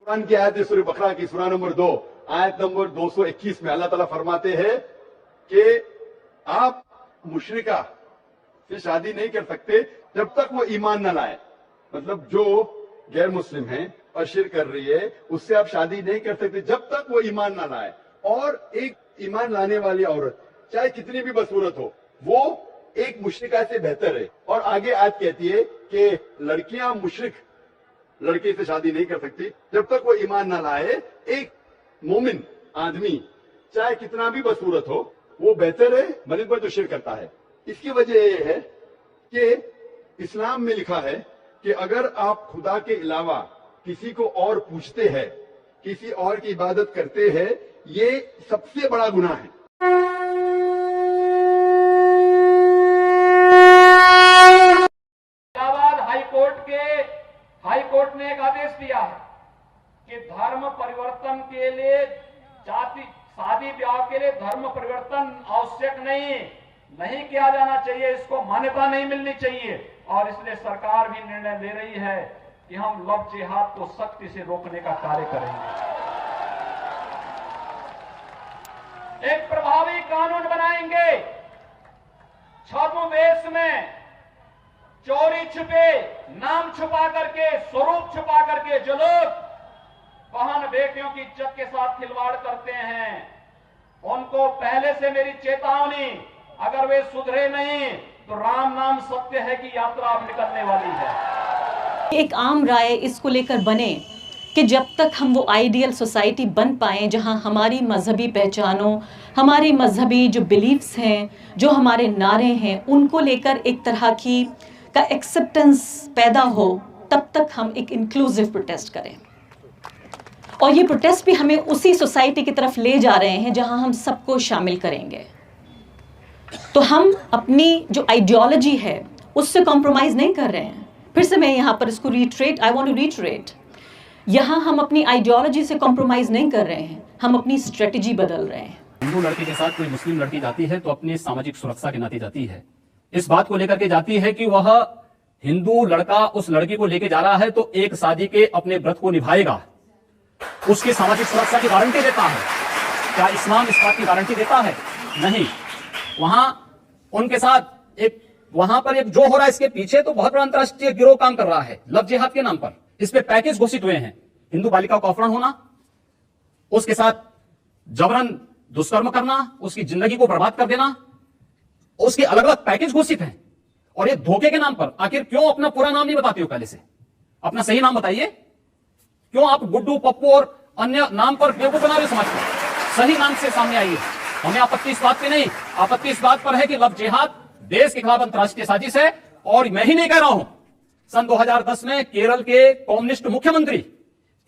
कुरान की आयत सूरह बकरा की सूरह नंबर 2 आयत नंबर 221 में अल्लाह ताला फरमाते हैं कि आप मुशरिका से शादी नहीं कर सकते जब तक वो ईमान न लाए। मतलब जो गैर मुस्लिम है और शिर्क कर रही है उससे आप शादी नहीं कर सकते जब तक वो ईमान न लाए। और एक ईमान लाने वाली औरत चाहे कितनी भी बदसूरत हो वो एक मुशरिका से बेहतर है। और आगे आयत कहती है कि लड़कियां मुशरिक लड़के से शादी नहीं कर सकती जब तक वो ईमान ना लाए। एक मोमिन आदमी चाहे कितना भी बदसूरत हो वो बेहतर है बनिस्बत जो शिर्क करता है। इसकी वजह यह है कि इस्लाम में लिखा है कि अगर आप खुदा के अलावा किसी को और पूछते हैं, किसी और की इबादत करते हैं, ये सबसे बड़ा गुनाह है। हाई कोर्ट ने एक आदेश दिया है कि धर्म परिवर्तन के लिए शादी ब्याह के लिए धर्म परिवर्तन आवश्यक नहीं किया जाना चाहिए, इसको मान्यता नहीं मिलनी चाहिए। और इसलिए सरकार भी निर्णय ले रही है कि हम लव जिहाद को सख्ती से रोकने का कार्य करेंगे। एक प्रभावी कानून बनाएंगे। छद्मवेश में चोरी छुपे, नाम छुपा करके, स्वरूप छुपा करके जो लोग बहन बेटियों की इज्जत के साथ खिलवाड़ करते हैं उनको पहले से मेरी चेतावनी, अगर वे सुधरे नहीं तो राम नाम सत्य है कि यात्रा अब निकलने वाली है। एक आम राय इसको लेकर बने कि जब तक हम वो आइडियल सोसाइटी बन पाएं जहां हमारी मजहबी पहचानों, हमारी मजहबी जो बिलीफ्स हैं, जो हमारे नारे हैं, उनको लेकर एक तरह की का एक्सेप्टेंस पैदा हो, तब तक हम एक इंक्लूसिव प्रोटेस्ट करें। और ये प्रोटेस्ट भी हमें उसी सोसाइटी की तरफ ले जा रहे हैं जहां हम सबको शामिल करेंगे। तो हम अपनी जो आइडियोलॉजी है उससे कॉम्प्रोमाइज़ नहीं कर रहे हैं। फिर से मैं यहाँ पर इसको आई वांट टू रीट्रेट, यहाँ हम अपनी आइडियोलॉजी से कॉम्प्रोमाइज़ नहीं कर रहे हैं, हम अपनी स्ट्रेटजी बदल रहे हैं। हिंदू लड़के के साथ कोई मुस्लिम लड़की जाती है तो अपनी सामाजिक सुरक्षा के नाते जाती है, इस बात को लेकर के जाती है कि वह हिंदू लड़का उस लड़की को लेके जा रहा है तो एक शादी के अपने व्रत को निभाएगा, उसकी सामाजिक सुरक्षा की गारंटी देता है। क्या इस्लाम इस बात की गारंटी देता है? नहीं। वहां उनके साथ वहां पर एक जो हो रहा है इसके पीछे तो बहुत बड़ा अंतरराष्ट्रीय गिरोह काम कर रहा है लव जिहाद के नाम पर। इस पे पैकेज घोषित हुए हैं, हिंदू बालिका का अपहरण होना, उसके साथ जबरन दुष्कर्म करना, उसकी जिंदगी को बर्बाद कर देना, उसके अलग अलग पैकेज घोषित हैं। और ये धोखे के नाम पर आखिर क्यों अपना पूरा नाम नहीं बताते हो? पहले से अपना सही नाम बताइए। क्यों आप गुड्डू, पप्पू और अन्य नाम पर बेवकूफ बना रहे समाज को? सही नाम से सामने आइए। हमें आपत्ति इस बात पे नहीं, आपत्ति इस बात पर है कि लव जिहाद देश के खिलाफ अंतरराष्ट्रीय साजिश है। और मैं ही नहीं कह रहा हूं, सन 2010 में केरल के कम्युनिस्ट मुख्यमंत्री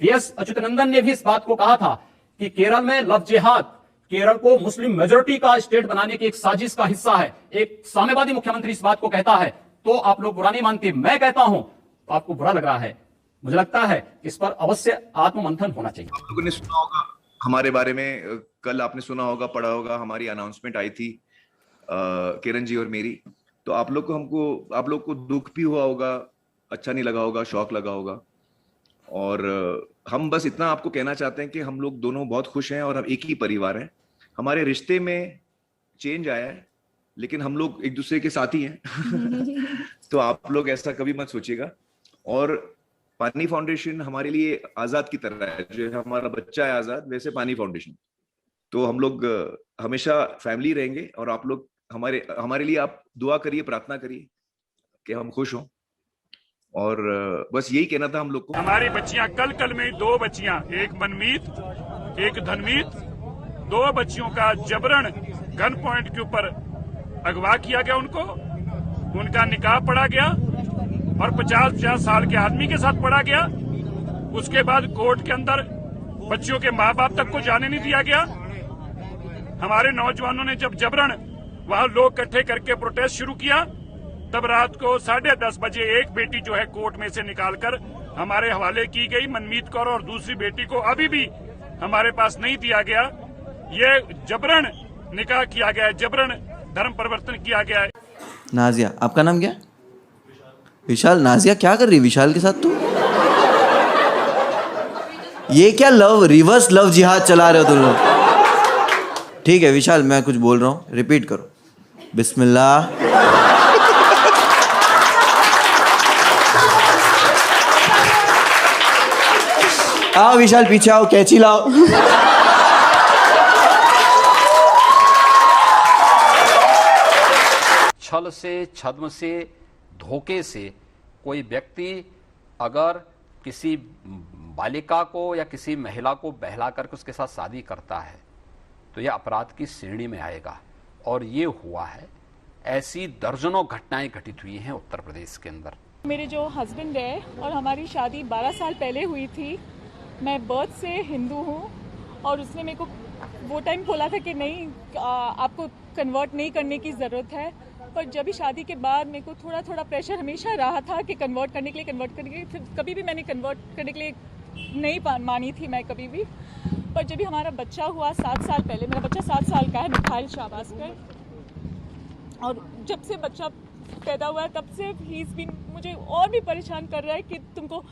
वीएस अच्युतानंदन ने भी इस बात को कहा था कि केरल में लव जिहाद केरल को मुस्लिम मेजोरिटी का स्टेट बनाने की एक साजिश का हिस्सा है। एक साम्यवादी मुख्यमंत्री इस बात को कहता है तो आप लोग बुरा नहीं मानते। मैं कहता हूं तो आपको बुरा लग रहा है। मुझे लगता है इस पर अवश्य आत्ममंथन होना चाहिए। आप लोगों ने सुना होगा हमारे बारे में, कल आपने सुना होगा, पढ़ा होगा, हमारी अनाउंसमेंट आई थी किरण जी और मेरी। तो आप लोग को दुख भी हुआ होगा, अच्छा नहीं लगा होगा, शौक लगा होगा। और हम बस इतना आपको कहना चाहते हैं कि हम लोग दोनों बहुत खुश हैं और हम एक ही परिवार हैं। हमारे रिश्ते में चेंज आया है लेकिन हम लोग एक दूसरे के साथी हैं। तो आप लोग ऐसा कभी मत सोचिएगा। और पानी फाउंडेशन हमारे लिए आजाद की तरह है, जो हमारा बच्चा है आजाद, वैसे पानी फाउंडेशन। तो हम लोग हमेशा फैमिली रहेंगे और आप लोग हमारे लिए आप दुआ करिए, प्रार्थना करिए कि हम खुश हों। और बस यही कहना था हम लोग को। हमारी बच्चियां कल में 2 बच्चियां, एक मनमीत एक धनमीत, 2 बच्चियों का जबरन गन पॉइंट के ऊपर अगवा किया गया। उनका निकाह पढ़ा गया और 50 साल के आदमी के साथ पढ़ा गया। उसके बाद कोर्ट के अंदर बच्चियों के माँ बाप तक को जाने नहीं दिया गया। हमारे नौजवानों ने जब जबरन वहां लोग इकट्ठे करके प्रोटेस्ट शुरू किया, तब रात को 10:30 बजे एक बेटी जो है कोर्ट में से निकालकर हमारे हवाले की गई, मनमीत कौर, और दूसरी बेटी को अभी भी हमारे पास नहीं दिया गया। ये जबरन निकाह किया गया है, जबरन धर्म परिवर्तन किया गया है। नाजिया, आपका नाम क्या? विशाल। नाजिया क्या कर रही है विशाल के साथ? तू ये क्या लव रिवर्स लव जिहाद चला रहे हो तुम लोग? ठीक है विशाल, मैं कुछ बोल रहा हूँ, रिपीट करो। बिस्मिल्लाह। आओ विशाल पीछे आओ, कैंची लाओ। छल से, छद्म से, धोखे से कोई व्यक्ति अगर किसी बालिका को या किसी महिला को बहला करके उसके साथ शादी करता है तो यह अपराध की श्रेणी में आएगा, और ये हुआ है। ऐसी दर्जनों घटनाएं घटित हुई हैं उत्तर प्रदेश के अंदर। मेरे जो हस्बैंड है और हमारी शादी 12 साल पहले हुई थी। मैं बर्थ से हिंदू हूँ और उसने मेरे को वो टाइम बोला था कि नहीं, आपको कन्वर्ट नहीं करने की ज़रूरत है। पर जब भी शादी के बाद मेरे को थोड़ा थोड़ा प्रेशर हमेशा रहा था कि कन्वर्ट करने के लिए फिर कभी भी मैंने कन्वर्ट करने के लिए नहीं मानी थी मैं कभी भी। पर जब भी हमारा बच्चा हुआ 7 साल पहले, मेरा बच्चा 7 साल का है, मिखाइल शाहबाज का, और जब से बच्चा पैदा हुआ है तब से ही मुझे और भी परेशान कर रहा है कि तुमको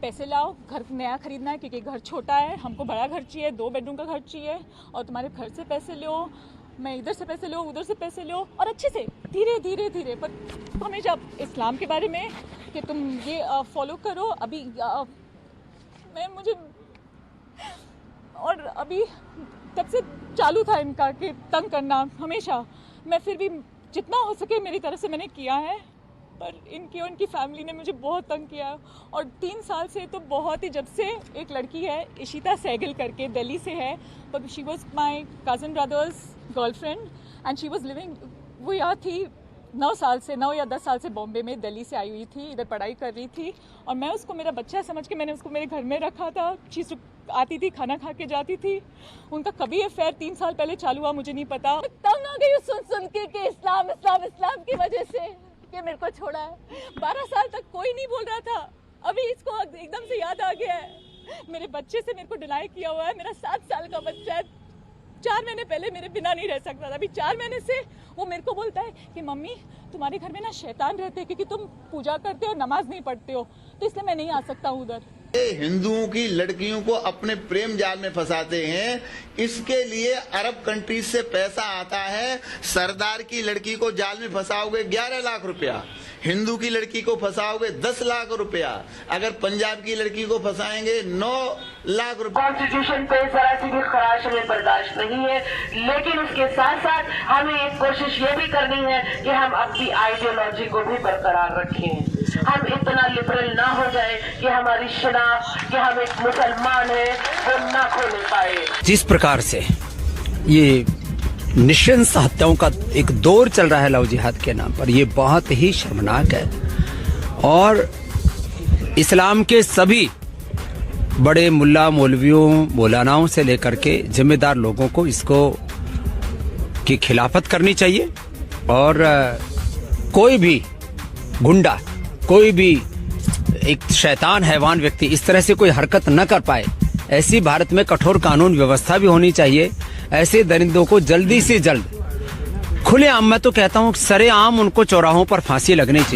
पैसे लाओ, घर नया खरीदना है क्योंकि घर छोटा है, हमको बड़ा घर चाहिए, 2 बेडरूम का घर चाहिए, और तुम्हारे घर से पैसे लो, मैं इधर से पैसे लो, उधर से पैसे लो, और अच्छे से धीरे धीरे धीरे। पर हमेशा इस्लाम के बारे में कि तुम ये फॉलो करो। अभी मुझे और अभी तब से चालू था इनका कि तंग करना हमेशा। मैं फिर भी जितना हो सके मेरी तरफ से मैंने किया है, पर इनकी और इनकी फैमिली ने मुझे बहुत तंग किया है। और 3 साल से तो बहुत ही, जब से एक लड़की है इशिता सहगल करके, दिल्ली से है, पर she was my cousin brothers girlfriend and she was living, वो यहाँ थी 9 या 10 साल से बॉम्बे में, दिल्ली से आई हुई थी, इधर पढ़ाई कर रही थी, और मैं उसको मेरा बच्चा समझ के मैंने उसको मेरे घर में रखा था। चीज़ आती थी, खाना खा के जाती थी। उनका कभी अफेयर 3 साल पहले चालू हुआ मुझे नहीं पता। तंग आ गई सुन के कि इस्लाम इस्लाम इस्लाम की वजह से कि मेरे को छोड़ा है। 12 साल तक कोई नहीं बोल रहा था, अभी इसको एकदम से याद आ गया है। मेरे बच्चे से मेरे को डिनाई किया हुआ है। मेरा 7 साल का बच्चा है, 4 महीने पहले मेरे बिना नहीं रह सकता था, अभी 4 महीने से वो मेरे को बोलता है कि मम्मी तुम्हारे घर में ना शैतान रहते हैं क्योंकि तुम पूजा करते हो, नमाज नहीं पढ़ते हो, तो इसलिए मैं नहीं आ सकता हूँ उधर। हिंदुओं की लड़कियों को अपने प्रेम जाल में फंसाते हैं, इसके लिए अरब कंट्रीज से पैसा आता है। सरदार की लड़की को जाल में फंसाओगे 11 लाख रुपया, हिंदू की लड़की को फंसाओगे 10 लाख रुपया, अगर पंजाब की लड़की को फंसाएंगे 9 लाख रुपया। कॉन्स्टिट्यूशन पे जरा सी भी खराश हमें बर्दाश्त नहीं है, लेकिन उसके साथ साथ हमें एक कोशिश ये भी करनी है कि हम अपनी आइडियोलॉजी को भी बरकरार रखें। हम इतना लिबरल ना हो जाए कि हमारी शनाख्त कि हम एक मुसलमान है वो ना खोले पाए। जिस प्रकार से ये निशंस हत्याओं का एक दौर चल रहा है लव जिहाद के नाम पर, ये बहुत ही शर्मनाक है, और इस्लाम के सभी बड़े मुल्ला मौलवियों मौलानाओं से लेकर के जिम्मेदार लोगों को इसको की खिलाफत करनी चाहिए। और कोई भी गुंडा, कोई भी एक शैतान हैवान व्यक्ति इस तरह से कोई हरकत न कर पाए, ऐसी भारत में कठोर कानून व्यवस्था भी होनी चाहिए। ऐसे दरिंदों को जल्दी से जल्द खुलेआम, मैं तो कहता हूँ सरेआम उनको चौराहों पर फांसी लगनी चाहिए।